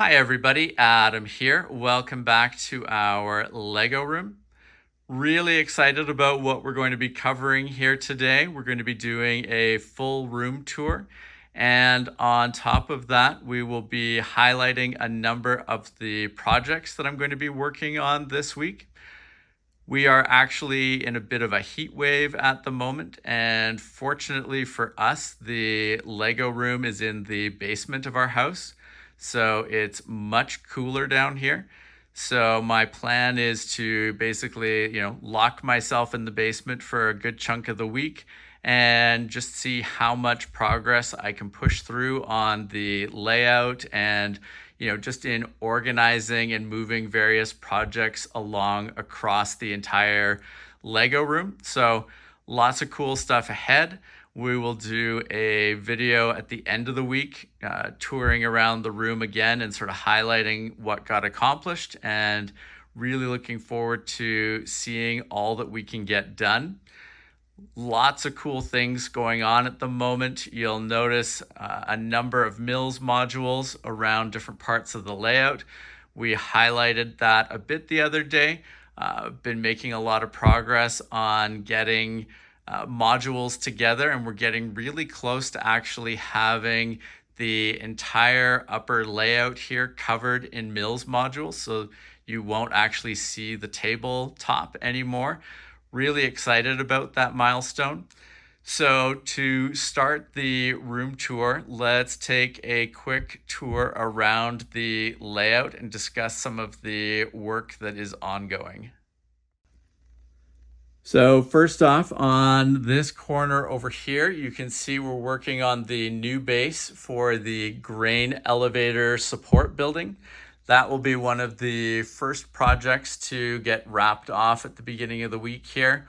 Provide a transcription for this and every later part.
Hi everybody, Adam here. Welcome back to our Lego room. Really excited about what we're going to be covering here today. We're going to be doing a full room tour, and on top of that, we will be highlighting a number of the projects that I'm going to be working on this week. We are actually in a bit of a heat wave at the moment, and fortunately for us, the Lego room is in the basement of our house, so it's much cooler down here. So my plan is to basically, lock myself in the basement for a good chunk of the week and just see how much progress I can push through on the layout and just in organizing and moving various projects along across the entire Lego room. So lots of cool stuff ahead. We will do a video at the end of the week, touring around the room again and sort of highlighting what got accomplished, and really looking forward to seeing all that we can get done. Lots of cool things going on at the moment. You'll notice a number of Mills modules around different parts of the layout. We highlighted that a bit the other day. Been making a lot of progress on getting modules together, and we're getting really close to actually having the entire upper layout here covered in Mills modules, so you won't actually see the tabletop anymore. Really excited about that milestone. So to start the room tour, let's take a quick tour around the layout and discuss some of the work that is ongoing. So first off, on this corner over here, you can see we're working on the new base for the grain elevator support building. That will be one of the first projects to get wrapped off at the beginning of the week here.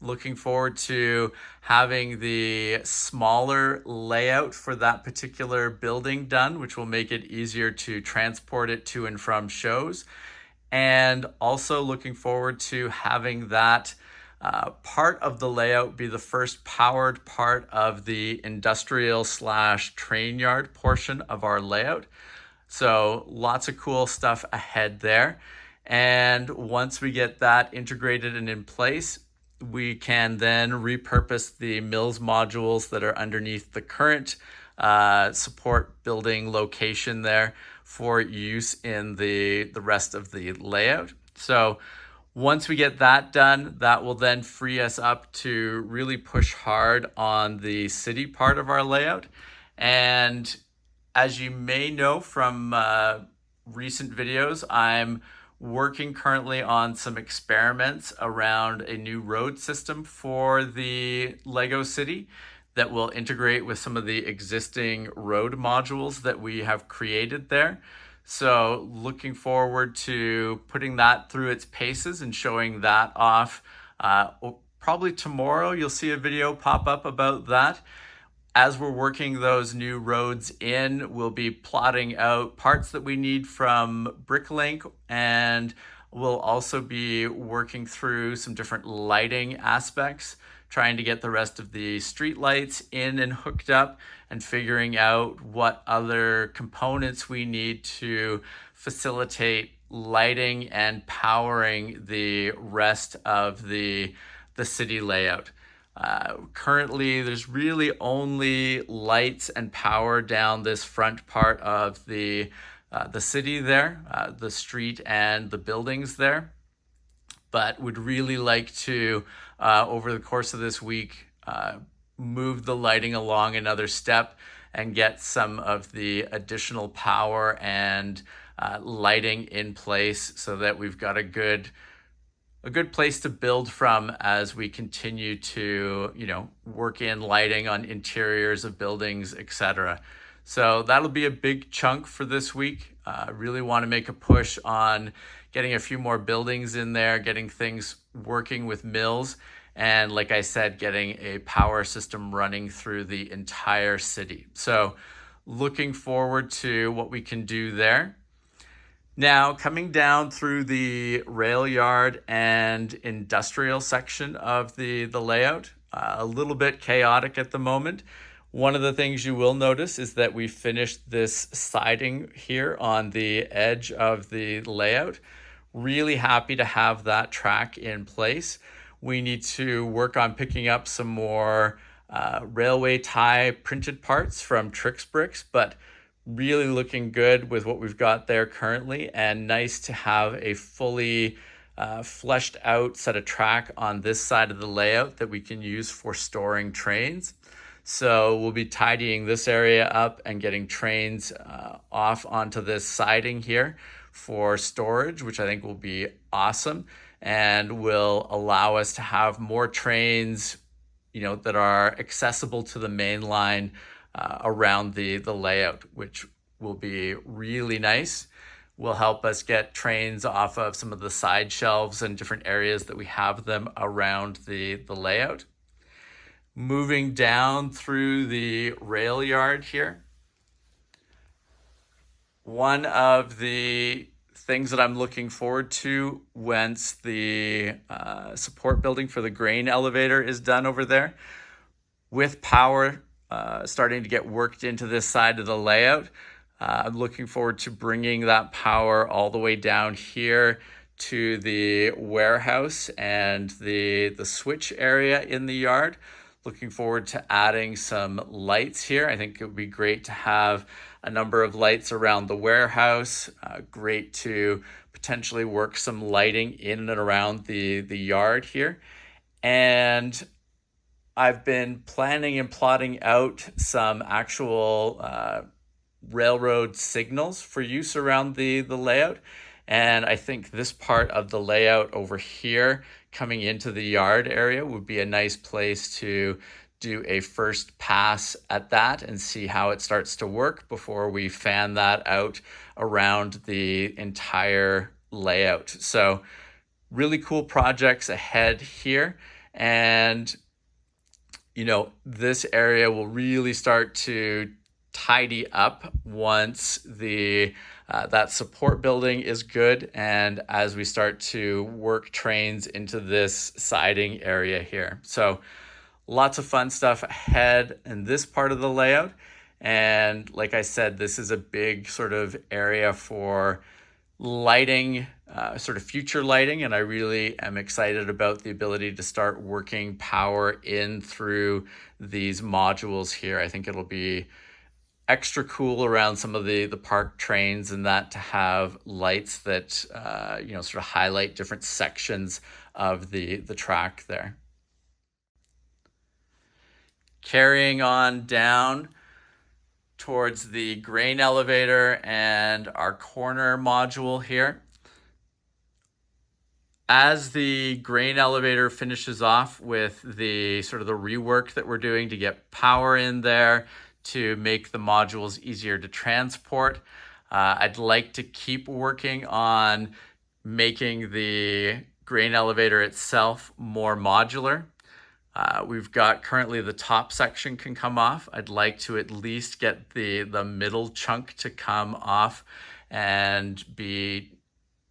Looking forward to having the smaller layout for that particular building done, which will make it easier to transport it to and from shows. And also looking forward to having that part of the layout be the first powered part of the industrial / train yard portion of our layout. So lots of cool stuff ahead there. And once we get that integrated and in place, we can then repurpose the Mills modules that are underneath the current support building location there for use in the rest of the layout. So once we get that done, that will then free us up to really push hard on the city part of our layout. And as you may know from recent videos, I'm working currently on some experiments around a new road system for the Lego City that will integrate with some of the existing road modules that we have created there. So looking forward to putting that through its paces and showing that off. Probably tomorrow you'll see a video pop up about that. As we're working those new roads in, we'll be plotting out parts that we need from Bricklink, and we'll also be working through some different lighting aspects, trying to get the rest of the street lights in and hooked up, and figuring out what other components we need to facilitate lighting and powering the rest of the city layout. Currently, there's really only lights and power down this front part of the city there, the street and the buildings there. But would really like to, over the course of this week, move the lighting along another step and get some of the additional power and lighting in place so that we've got a good place to build from as we continue to, work in lighting on interiors of buildings, etc. So that'll be a big chunk for this week. Really want to make a push on getting a few more buildings in there, getting things working with Mills, and like I said, getting a power system running through the entire city. So looking forward to what we can do there. Now, coming down through the rail yard and industrial section of the layout, a little bit chaotic at the moment. One of the things you will notice is that we finished this siding here on the edge of the layout. Really happy to have that track in place. We need to work on picking up some more railway tie printed parts from Trix Bricks, but really looking good with what we've got there currently, and nice to have a fully fleshed out set of track on this side of the layout that we can use for storing trains. So we'll be tidying this area up and getting trains off onto this siding here for storage, which I think will be awesome and will allow us to have more trains, that are accessible to the main line around the layout, which will be really nice. Will help us get trains off of some of the side shelves and different areas that we have them around the layout. Moving down through the rail yard here. One of the things that I'm looking forward to once the support building for the grain elevator is done over there, with power starting to get worked into this side of the layout, I'm looking forward to bringing that power all the way down here to the warehouse and the switch area in the yard. Looking forward to adding some lights here. I think it would be great to have a number of lights around the warehouse. Great to potentially work some lighting in and around the yard here. And I've been planning and plotting out some actual railroad signals for use around the layout. And I think this part of the layout over here coming into the yard area would be a nice place to do a first pass at that and see how it starts to work before we fan that out around the entire layout. So really cool projects ahead here. And, this area will really start to tidy up once the that support building is good, and as we start to work trains into this siding area here. So lots of fun stuff ahead in this part of the layout. And like I said, this is a big sort of area for lighting, sort of future lighting, and I really am excited about the ability to start working power in through these modules here. I think it'll be extra cool around some of the park trains and that to have lights that sort of highlight different sections of the track there. Carrying on down towards the grain elevator and our corner module here. As the grain elevator finishes off with the sort of the rework that we're doing to get power in there, to make the modules easier to transport, I'd like to keep working on making the grain elevator itself more modular. We've got currently the top section can come off. I'd like to at least get the middle chunk to come off and be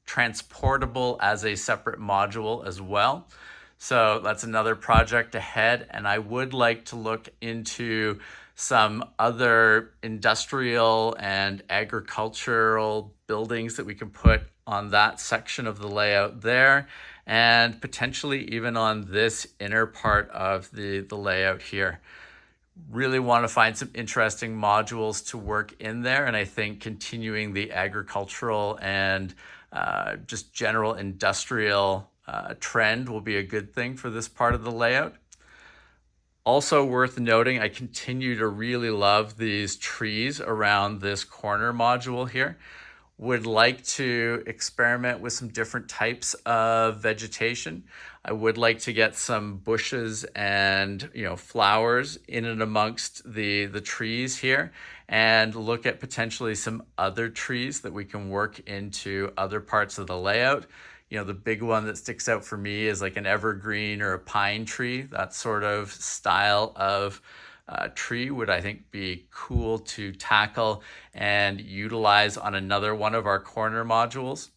transportable as a separate module as well. So that's another project ahead. And I would like to look into some other industrial and agricultural buildings that we can put on that section of the layout there, and potentially even on this inner part of the layout here. Really want to find some interesting modules to work in there, and I think continuing the agricultural and just general industrial trend will be a good thing for this part of the layout. Also worth noting, I continue to really love these trees around this corner module here. Would like to experiment with some different types of vegetation. I would like to get some bushes and flowers in and amongst the trees here, and look at potentially some other trees that we can work into other parts of the layout. The big one that sticks out for me is like an evergreen or a pine tree. That sort of style of tree would, I think, be cool to tackle and utilize on another one of our corner modules.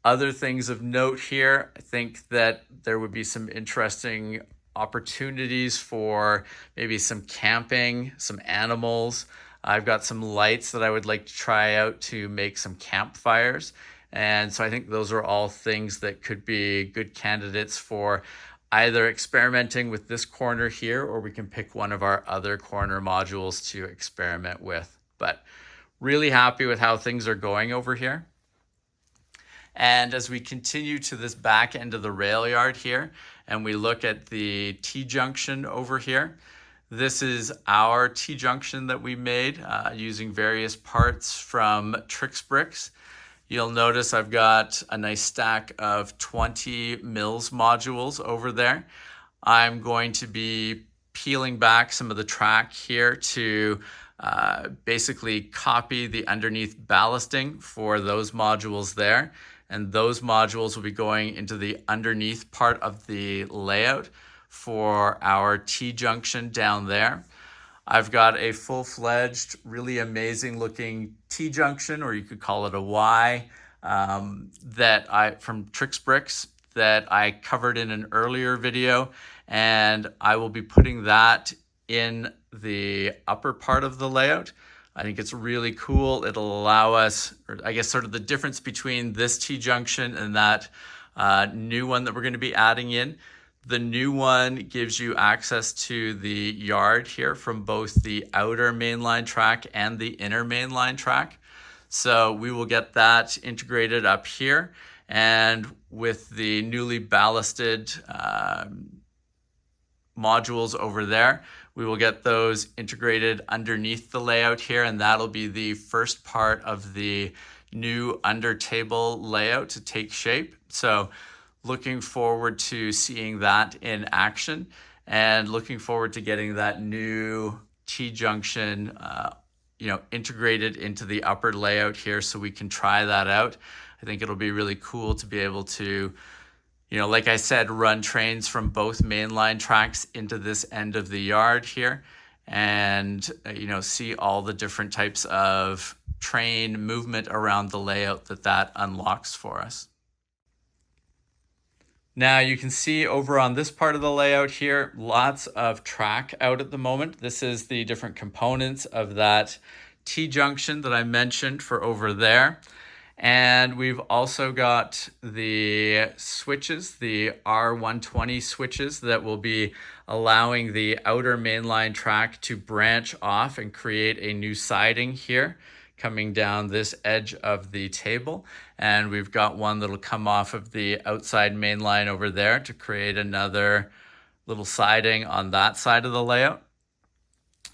Other things of note here, I think that there would be some interesting opportunities for maybe some camping, some animals. I've got some lights that I would like to try out to make some campfires. And so I think those are all things that could be good candidates for either experimenting with this corner here, or we can pick one of our other corner modules to experiment with. But really happy with how things are going over here. And as we continue to this back end of the rail yard here, and we look at the T-junction over here, this is our T-junction that we made using various parts from Trix Bricks. You'll notice I've got a nice stack of 20 mils modules over there. I'm going to be peeling back some of the track here to basically copy the underneath ballasting for those modules there. And those modules will be going into the underneath part of the layout for our T-junction down there. I've got a full-fledged, really amazing looking T-junction, or you could call it a Y, from Trix Bricks that I covered in an earlier video, and I will be putting that in the upper part of the layout. I think it's really cool. It'll allow us, or I guess sort of the difference between this T-junction and that new one that we're going to be adding in. The new one gives you access to the yard here from both the outer mainline track and the inner mainline track. So we will get that integrated up here. And with the newly ballasted modules over there, we will get those integrated underneath the layout here. And that'll be the first part of the new under table layout to take shape. So looking forward to seeing that in action, and looking forward to getting that new T-junction integrated into the upper layout here so we can try that out. I think it'll be really cool to be able to, like I said, run trains from both mainline tracks into this end of the yard here, and see all the different types of train movement around the layout that unlocks for us. Now you can see over on this part of the layout here, lots of track out at the moment. This is the different components of that T-junction that I mentioned for over there. And we've also got the switches, the R120 switches that will be allowing the outer mainline track to branch off and create a new siding here coming down this edge of the table. And we've got one that'll come off of the outside main line over there to create another little siding on that side of the layout.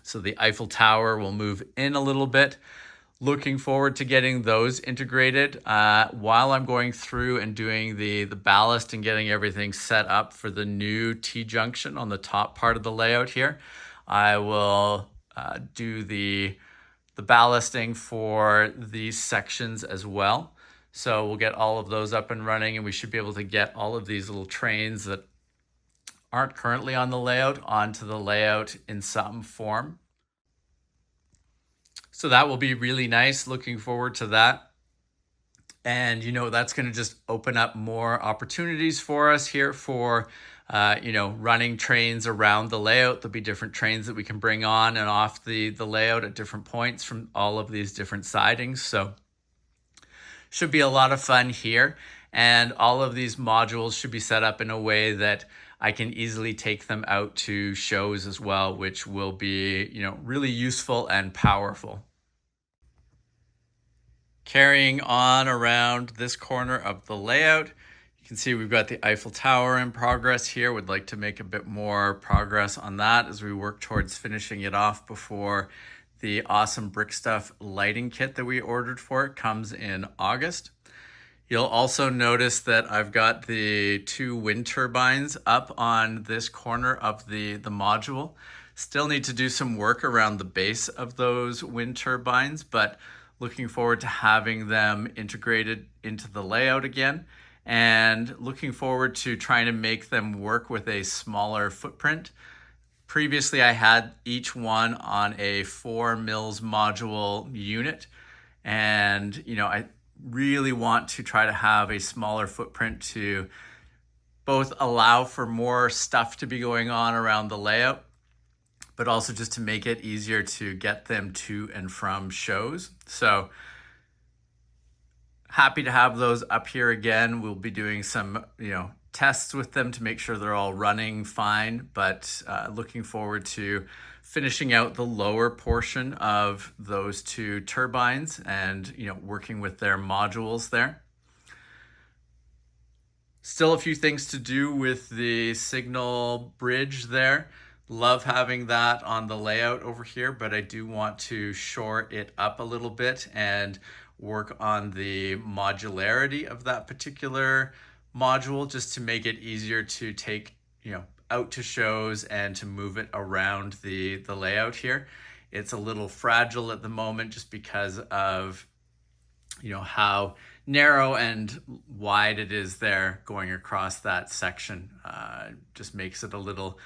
So the Eiffel Tower will move in a little bit. Looking forward to getting those integrated. While I'm going through and doing the ballast and getting everything set up for the new T-junction on the top part of the layout here, I will do the ballasting for these sections as well. So we'll get all of those up and running, and we should be able to get all of these little trains that aren't currently on the layout onto the layout in some form. So that will be really nice. Looking forward to that. And, that's going to just open up more opportunities for us here for, running trains around the layout. There'll be different trains that we can bring on and off the layout at different points from all of these different sidings. So should be a lot of fun here. And all of these modules should be set up in a way that I can easily take them out to shows as well, which will be, really useful and powerful. Carrying on around this corner of the layout, you can see we've got the Eiffel Tower in progress here. Would like to make a bit more progress on that as we work towards finishing it off before the awesome Brick Stuff lighting kit that we ordered for it comes in August. You'll also notice that I've got the 2 wind turbines up on this corner of the module. Still need to do some work around the base of those wind turbines, but looking forward to having them integrated into the layout again, and looking forward to trying to make them work with a smaller footprint. Previously, I had each one on a 4 mils module unit, and I really want to try to have a smaller footprint to both allow for more stuff to be going on around the layout, but also just to make it easier to get them to and from shows. So happy to have those up here again. We'll be doing some, tests with them to make sure they're all running fine, but looking forward to finishing out the lower portion of those two turbines and, working with their modules there. Still a few things to do with the signal bridge there. Love having that on the layout over here, but I do want to shore it up a little bit and work on the modularity of that particular module just to make it easier to take, out to shows and to move it around the layout here. It's a little fragile at the moment just because of, how narrow and wide it is there going across that section. Just makes it a little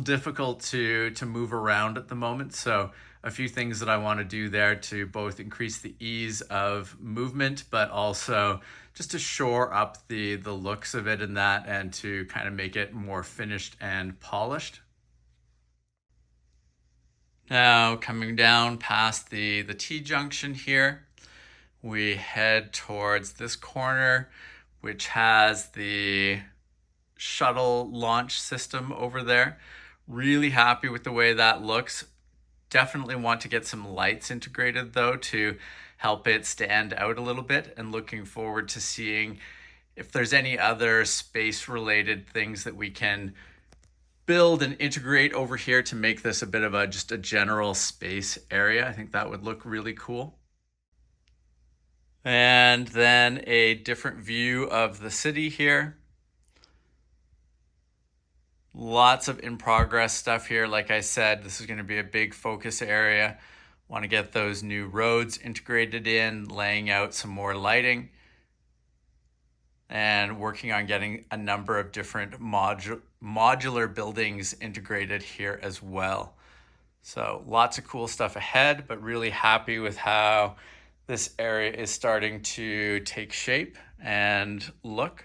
difficult to move around at the moment. So a few things that I want to do there to both increase the ease of movement, but also just to shore up the looks of it and that, and to kind of make it more finished and polished. Now coming down past the T-junction here, we head towards this corner, which has the shuttle launch system over there. Really happy with the way that looks. Definitely want to get some lights integrated though to help it stand out a little bit, and looking forward to seeing if there's any other space related things that we can build and integrate over here to make this a bit of just a general space area. I think that would look really cool. And then a different view of the city here. Lots of in progress stuff here. Like I said, this is going to be a big focus area. Want to get those new roads integrated in, laying out some more lighting, and working on getting a number of different modular buildings integrated here as well. So lots of cool stuff ahead, but really happy with how this area is starting to take shape and look.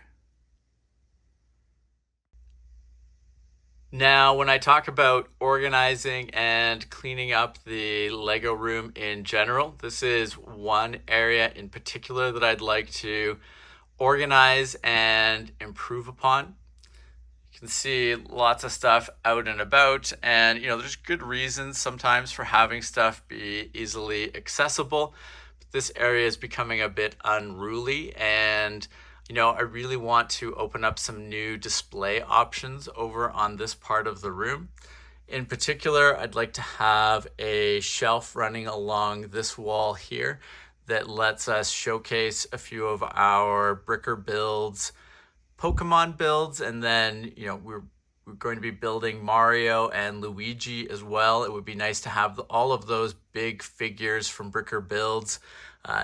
Now, when I talk about organizing and cleaning up the Lego room in general, this is one area in particular that I'd like to organize and improve upon. You can see lots of stuff out and about, and there's good reasons sometimes for having stuff be easily accessible. But this area is becoming a bit unruly, and I really want to open up some new display options over on this part of the room. In particular, I'd like to have a shelf running along this wall here that lets us showcase a few of our Bricker builds, Pokemon builds, and then, we're going to be building Mario and Luigi as well. It would be nice to have all of those big figures from Bricker builds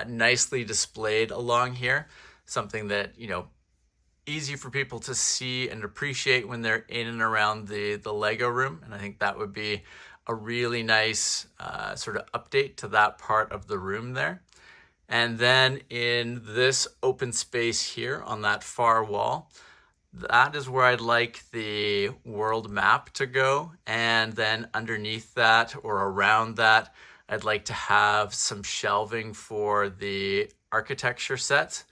nicely displayed along here. Something that, easy for people to see and appreciate when they're in and around the Lego room. And I think that would be a really nice sort of update to that part of the room there. And then in this open space here on that far wall, that is where I'd like the world map to go. And then underneath that or around that, I'd like to have some shelving for the architecture sets.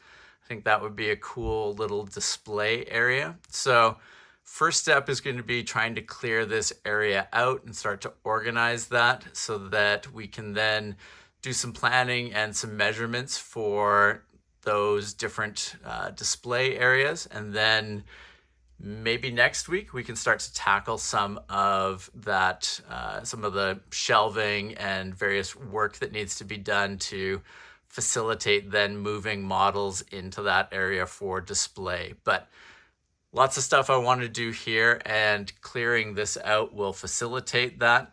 I think that would be a cool little display area. So first step is going to be trying to clear this area out and start to organize that so that we can then do some planning and some measurements for those different display areas. And then maybe next week we can start to tackle some of that, some of the shelving and various work that needs to be done to facilitate then moving models into that area for display. But lots of stuff I want to do here, and clearing this out will facilitate that.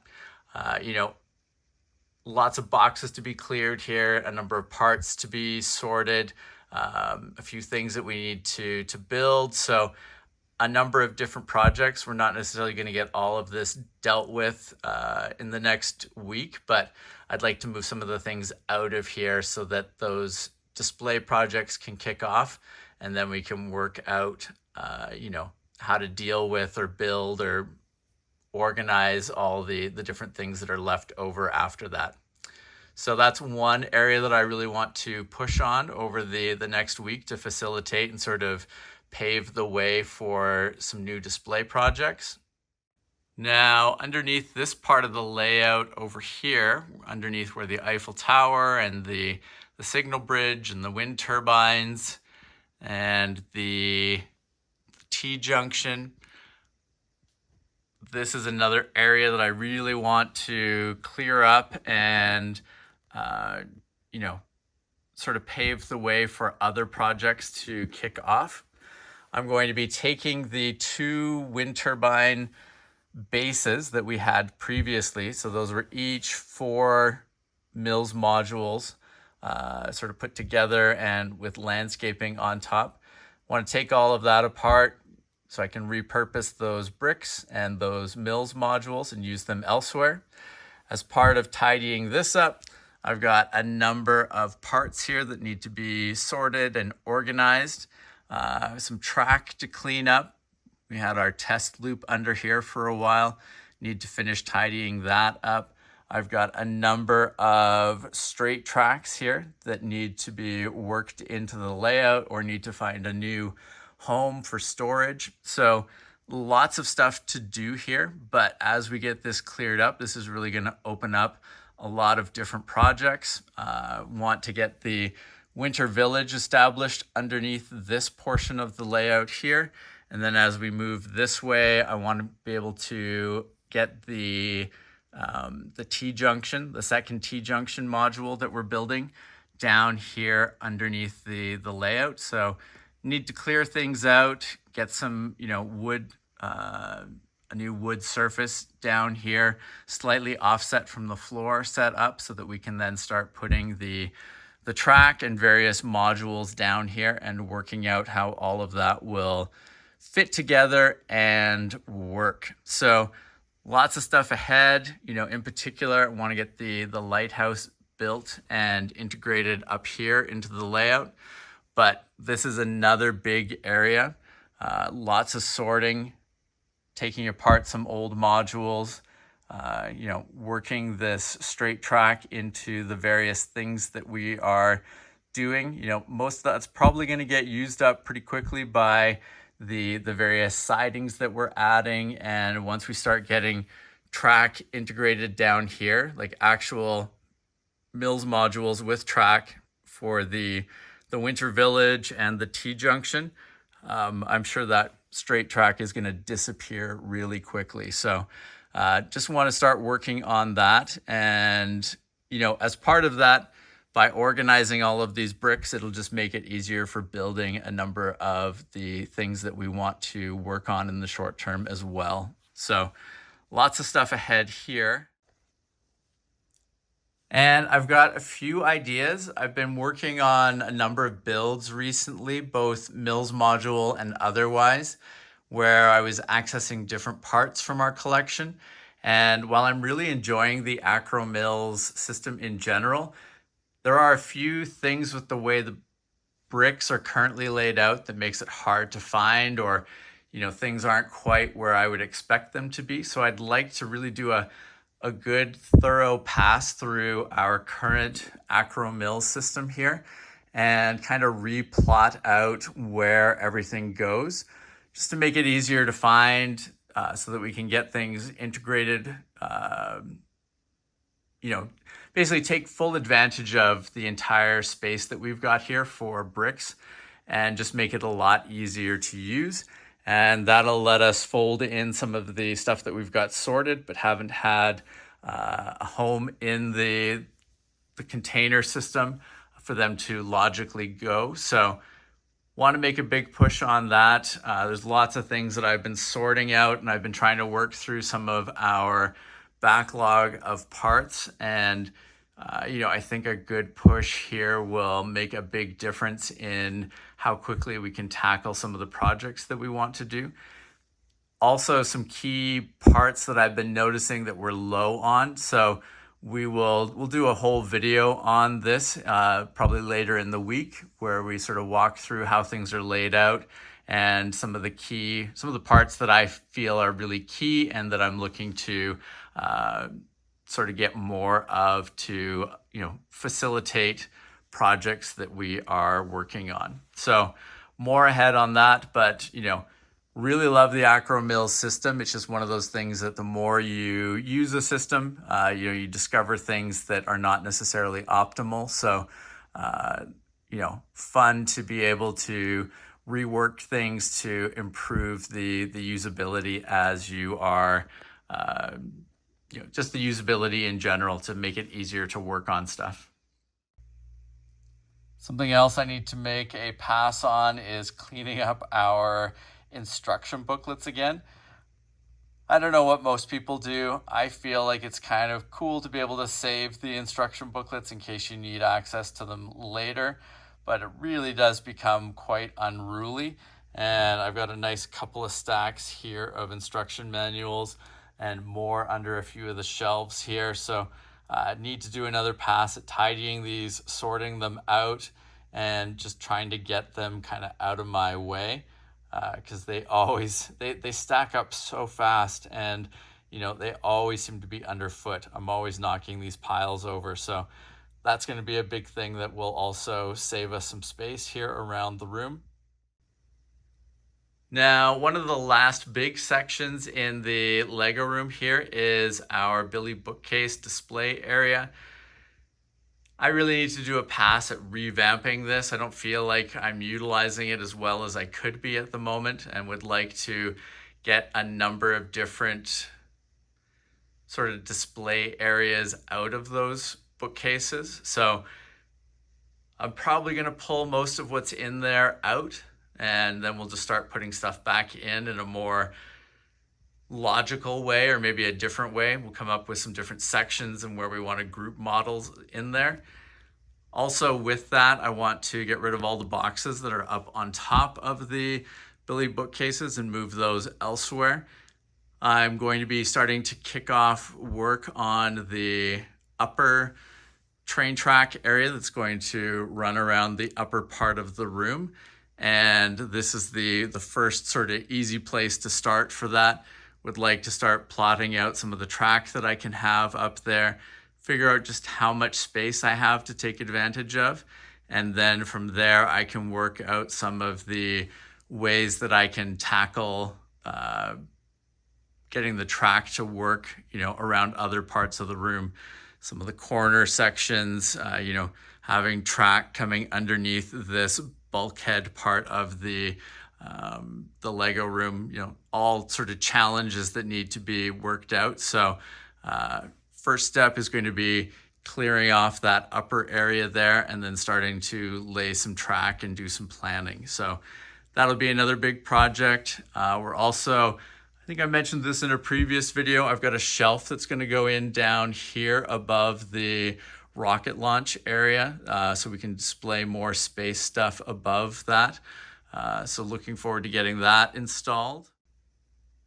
Lots of boxes to be cleared here, a number of parts to be sorted, a few things that we need to build. So a number of different projects. We're not necessarily going to get all of this dealt with in the next week, but I'd like to move some of the things out of here so that those display projects can kick off, and then we can work out you know, how to deal with or build or organize all the different things that are left over after that. So that's one area that I really want to push on over the next week to facilitate and sort of pave the way for some new display projects. Now, underneath this part of the layout over here, underneath where the Eiffel Tower and the signal bridge and the wind turbines and the T-junction, this is another area that I really want to clear up and, you know, sort of pave the way for other projects to kick off. I'm going to be taking the 2 wind turbine bases that we had previously. So those were each 4 Mills modules sort of put together and with landscaping on top. I want to take all of that apart so I can repurpose those bricks and those Mills modules and use them elsewhere. As part of tidying this up, I've got a number of parts here that need to be sorted and organized. Some track to clean up. We had our test loop under here for a while. Need to finish tidying that up. I've got a number of straight tracks here that need to be worked into the layout or need to find a new home for storage. So lots of stuff to do here, but as we get this cleared up, this is really going to open up a lot of different projects. Want to get the Winter Village established underneath this portion of the layout here. And then as we move this way, I want to be able to get the T-junction, the second T-junction module that we're building down here underneath the layout. So need to clear things out, get some, you know, wood, a new wood surface down here, slightly offset from the floor set up so that we can then start putting the track and various modules down here and working out how all of that will fit together and work. So lots of stuff ahead. You know, in particular, I want to get the lighthouse built and integrated up here into the layout. But this is another big area. Lots of sorting, taking apart some old modules, you know, working this straight track into the various things that we are doing. You know, most of that's probably going to get used up pretty quickly by the various sidings that we're adding. And once we start getting track integrated down here, like actual Mills modules with track for the Winter Village and the T-junction, I'm sure that straight track is going to disappear really quickly. So just want to start working on that. And, you know, as part of that, by organizing all of these bricks, it'll just make it easier for building a number of the things that we want to work on in the short term as well. So lots of stuff ahead here. And I've got a few ideas. I've been working on a number of builds recently, both Mills module and otherwise, where I was accessing different parts from our collection. And while I'm really enjoying the Acro Mills system in general, there are a few things with the way the bricks are currently laid out that makes it hard to find, or, you know, things aren't quite where I would expect them to be. So I'd like to really do a good thorough pass through our current Acro Mills system here and kind of replot out where everything goes, just to make it easier to find, so that we can get things integrated, you know, basically take full advantage of the entire space that we've got here for bricks and just make it a lot easier to use. And that'll let us fold in some of the stuff that we've got sorted but haven't had a home in the container system for them to logically go. So want to make a big push on that. There's lots of things that I've been sorting out, and I've been trying to work through some of our backlog of parts. And, you know, I think a good push here will make a big difference in how quickly we can tackle some of the projects that we want to do. Also, some key parts that I've been noticing that we're low on. So we'll do a whole video on this probably later in the week, where we sort of walk through how things are laid out and some of the parts that I feel are really key and that I'm looking to sort of get more of to, facilitate projects that we are working on. So more ahead on that, but, really love the Acro system. It's just one of those things that the more you use a system, you discover things that are not necessarily optimal. So, fun to be able to rework things to improve the usability as you are, just the usability in general to make it easier to work on stuff. Something else I need to make a pass on is cleaning up our instruction booklets again. I don't know what most people do. I feel like it's kind of cool to be able to save the instruction booklets in case you need access to them later, but it really does become quite unruly. And I've got a nice couple of stacks here of instruction manuals and more under a few of the shelves here. So I need to do another pass at tidying these, sorting them out, and just trying to get them kind of out of my way, because they stack up so fast, and they always seem to be underfoot. I'm always knocking these piles over. So that's going to be a big thing that will also save us some space here around the room. Now, one of the last big sections in the Lego room here is our Billy bookcase display area. I really need to do a pass at revamping this. I don't feel like I'm utilizing it as well as I could be at the moment, and would like to get a number of different sort of display areas out of those bookcases. So I'm probably going to pull most of what's in there out, and then we'll just start putting stuff back in a more logical way, or maybe a different way. We'll come up with some different sections and where we want to group models in there. Also with that, I want to get rid of all the boxes that are up on top of the Billy bookcases and move those elsewhere. I'm going to be starting to kick off work on the upper train track area that's going to run around the upper part of the room. And this is the first sort of easy place to start for that. Would like to start plotting out some of the track that I can have up there, figure out just how much space I have to take advantage of. And then from there, I can work out some of the ways that I can tackle getting the track to work, around other parts of the room. Some of the corner sections, having track coming underneath this bulkhead part of the Lego room, all sort of challenges that need to be worked out. So first step is going to be clearing off that upper area there, and then starting to lay some track and do some planning. So that'll be another big project. We're also, I think I mentioned this in a previous video, I've got a shelf that's going to go in down here above the rocket launch area, so we can display more space stuff above that. So looking forward to getting that installed.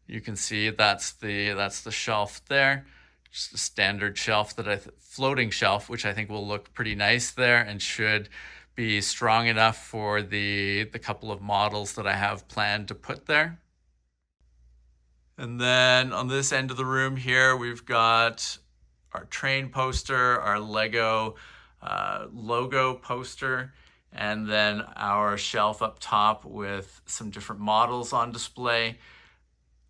You can see that's the shelf there, just a standard shelf floating shelf, which I think will look pretty nice there and should be strong enough for the couple of models that I have planned to put there. And then on this end of the room here, we've got our train poster, our Lego logo poster, and then our shelf up top with some different models on display.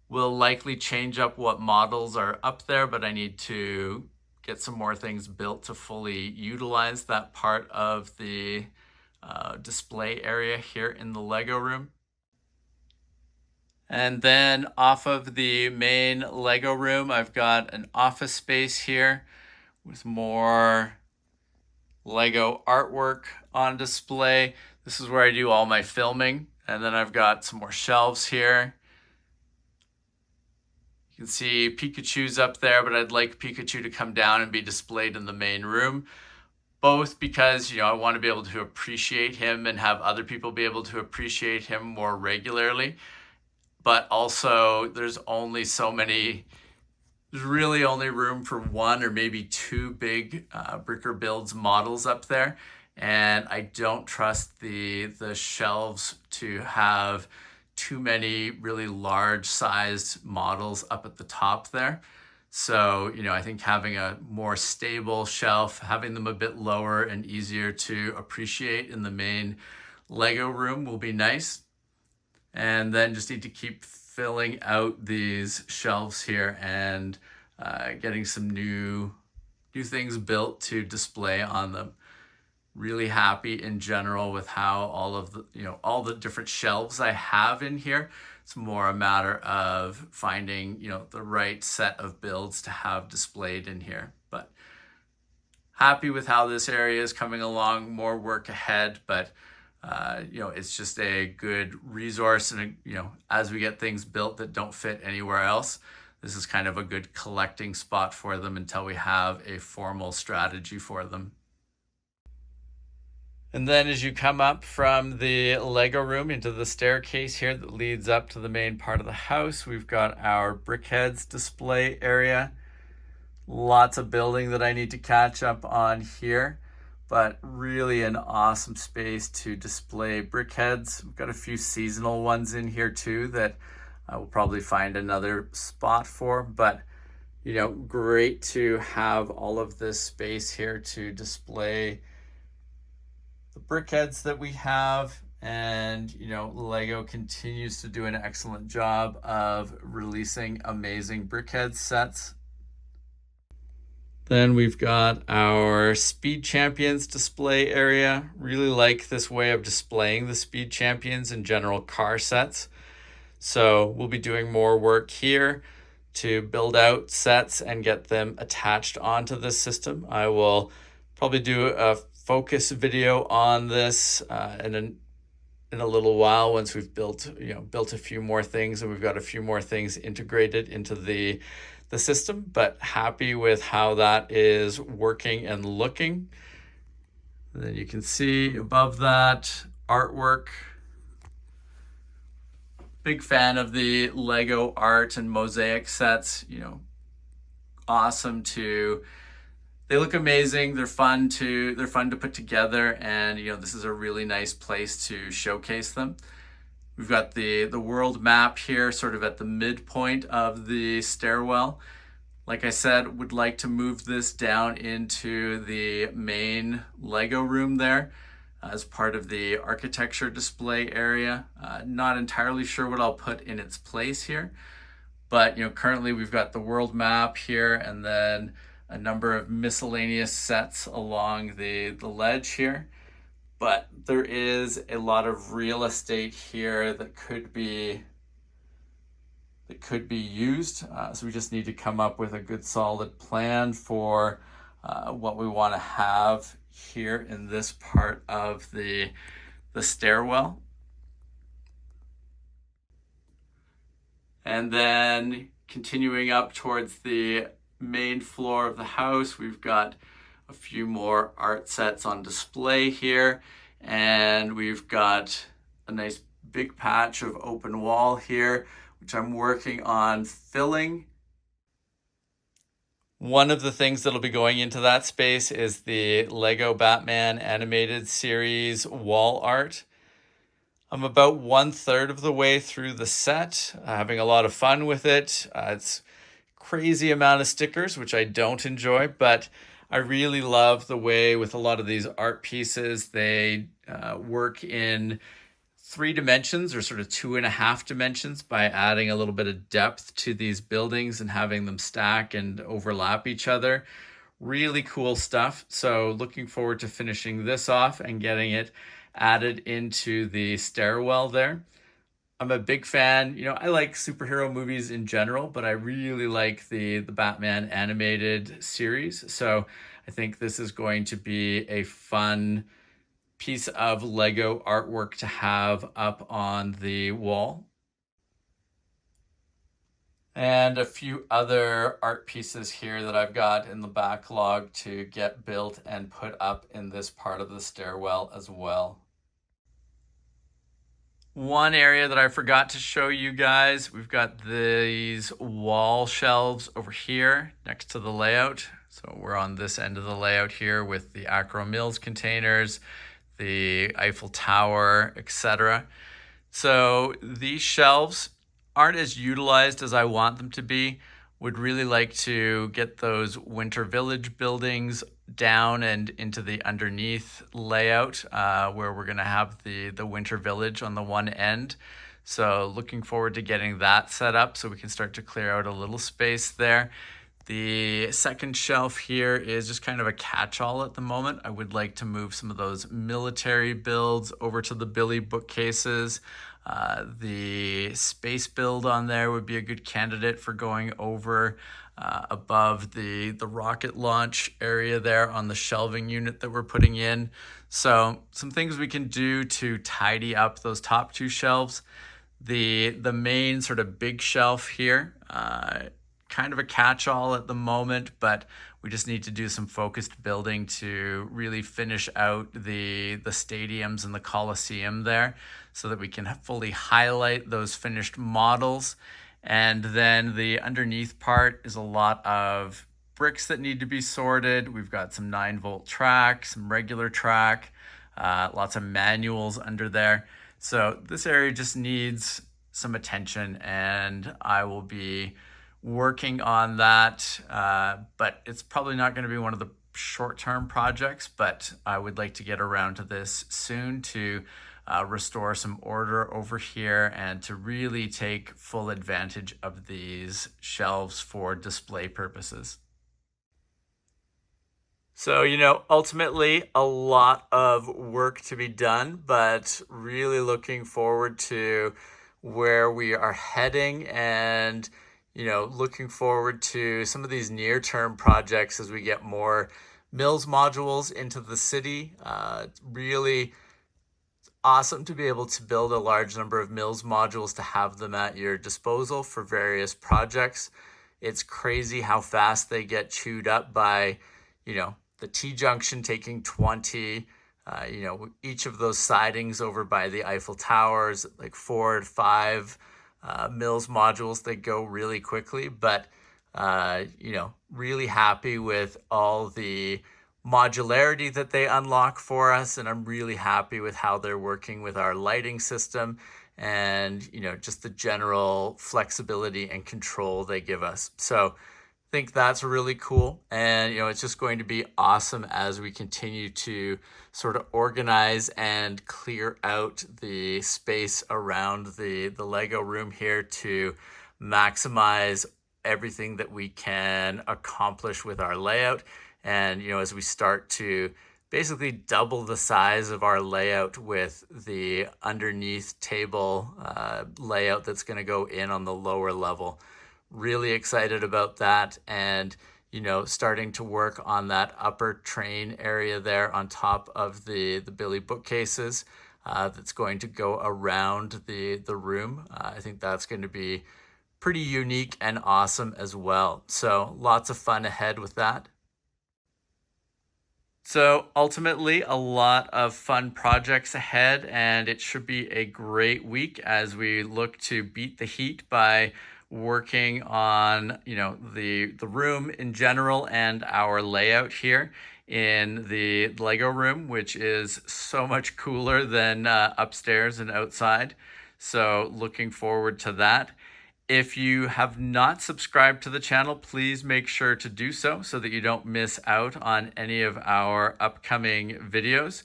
We'll likely change up what models are up there, but I need to get some more things built to fully utilize that part of the display area here in the Lego room. And then off of the main Lego room, I've got an office space here with more Lego artwork on display. This is where I do all my filming. And then I've got some more shelves here. You can see Pikachu's up there, but I'd like Pikachu to come down and be displayed in the main room. Both because, I want to be able to appreciate him and have other people be able to appreciate him more regularly. But also there's really only room for one or maybe two big Bricker Builds models up there. And I don't trust the shelves to have too many really large sized models up at the top there. So, I think having a more stable shelf, having them a bit lower and easier to appreciate in the main Lego room will be nice. And then just need to keep filling out these shelves here and getting some new things built to display on them. Really happy in general with how all the different shelves I have in here. It's more a matter of finding, the right set of builds to have displayed in here. But happy with how this area is coming along. More work ahead, but it's just a good resource. And, as we get things built that don't fit anywhere else, this is kind of a good collecting spot for them until we have a formal strategy for them. And then as you come up from the Lego room into the staircase here that leads up to the main part of the house, we've got our BrickHeadz display area. Lots of building that I need to catch up on here, but really an awesome space to display BrickHeadz. We've got a few seasonal ones in here too that I will probably find another spot for, but great to have all of this space here to display the BrickHeadz that we have. And Lego continues to do an excellent job of releasing amazing BrickHeadz sets. Then we've got our Speed Champions display area. Really like this way of displaying the Speed Champions and general car sets. So we'll be doing more work here to build out sets and get them attached onto this system. I will probably do a focus video on this in a little while once we've built a few more things and we've got a few more things integrated into the system. But happy with how that is working and looking. And then you can see above that artwork. Big fan of the Lego art and mosaic sets. Awesome to. They look amazing. They're fun to put together, and this is a really nice place to showcase them. We've got the world map here, sort of at the midpoint of the stairwell. Like I said, would like to move this down into the main Lego room there as part of the architecture display area. Not entirely sure what I'll put in its place here, but currently we've got the world map here and then a number of miscellaneous sets along the ledge here. But there is a lot of real estate here that could be used. So we just need to come up with a good solid plan for what we want to have here in this part of the stairwell. And then continuing up towards the main floor of the house, we've got a few more art sets on display here, and we've got a nice big patch of open wall here, which I'm working on filling. One of the things that'll be going into that space is the Lego Batman animated series wall art. I'm about 1/3 of the way through the set, having a lot of fun with it. It's crazy amount of stickers, which I don't enjoy, but I really love the way with a lot of these art pieces, they work in 3 dimensions or sort of 2.5 dimensions by adding a little bit of depth to these buildings and having them stack and overlap each other. Really cool stuff. So looking forward to finishing this off and getting it added into the stairwell there. I'm a big fan. I like superhero movies in general, but I really like the Batman animated series. So I think this is going to be a fun piece of Lego artwork to have up on the wall. And a few other art pieces here that I've got in the backlog to get built and put up in this part of the stairwell as well. One area that I forgot to show you guys, we've got these wall shelves over here next to the layout. So we're on this end of the layout here with the Acro Mills containers, the Eiffel Tower, etc. So these shelves aren't as utilized as I want them to be. Would really like to get those Winter Village buildings down and into the underneath layout where we're going to have the Winter Village on the one end. So looking forward to getting that set up so we can start to clear out a little space there. The second shelf here is just kind of a catch-all at the moment. I would like to move some of those military builds over to the Billy bookcases. The space build on there would be a good candidate for going over above the rocket launch area there on the shelving unit that we're putting in. So some things we can do to tidy up those top two shelves. The main sort of big shelf here, kind of a catch-all at the moment, but we just need to do some focused building to really finish out the stadiums and the Coliseum there so that we can fully highlight those finished models. And then the underneath part is a lot of bricks that need to be sorted. We've got some 9-volt track, some regular track, lots of manuals under there. So this area just needs some attention, and I will be working on that, but it's probably not going to be one of the short-term projects, but I would like to get around to this soon to restore some order over here and to really take full advantage of these shelves for display purposes. So, ultimately a lot of work to be done, but really looking forward to where we are heading and, looking forward to some of these near-term projects as we get more Mills modules into the city. Really awesome to be able to build a large number of Mills modules to have them at your disposal for various projects. It's crazy how fast they get chewed up by, the T-junction taking 20, each of those sidings over by the Eiffel Towers, like 4 to 5 Mills modules, they go really quickly, but, really happy with all the modularity that they unlock for us. And I'm really happy with how they're working with our lighting system and, just the general flexibility and control they give us. So I think that's really cool. And, it's just going to be awesome as we continue to sort of organize and clear out the space around the Lego room here to maximize everything that we can accomplish with our layout. And, as we start to basically double the size of our layout with the underneath table layout that's going to go in on the lower level. Really excited about that, and starting to work on that upper train area there on top of the Billy bookcases that's going to go around the room. I think that's going to be pretty unique and awesome as well. So lots of fun ahead with that. So ultimately, a lot of fun projects ahead, and it should be a great week as we look to beat the heat by working on, the room in general and our layout here in the Lego room, which is so much cooler than upstairs and outside. So looking forward to that. If you have not subscribed to the channel, please make sure to do so that you don't miss out on any of our upcoming videos.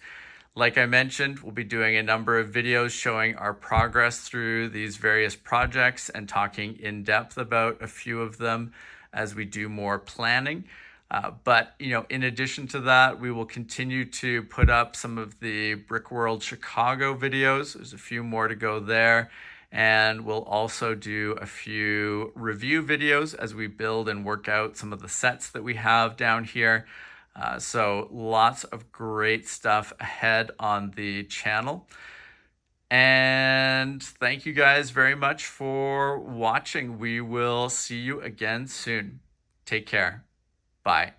Like I mentioned, we'll be doing a number of videos showing our progress through these various projects and talking in depth about a few of them as we do more planning. But, in addition to that, we will continue to put up some of the Brick World Chicago videos. There's a few more to go there. And we'll also do a few review videos as we build and work out some of the sets that we have down here. So lots of great stuff ahead on the channel. And thank you guys very much for watching. We will see you again soon. Take care. Bye.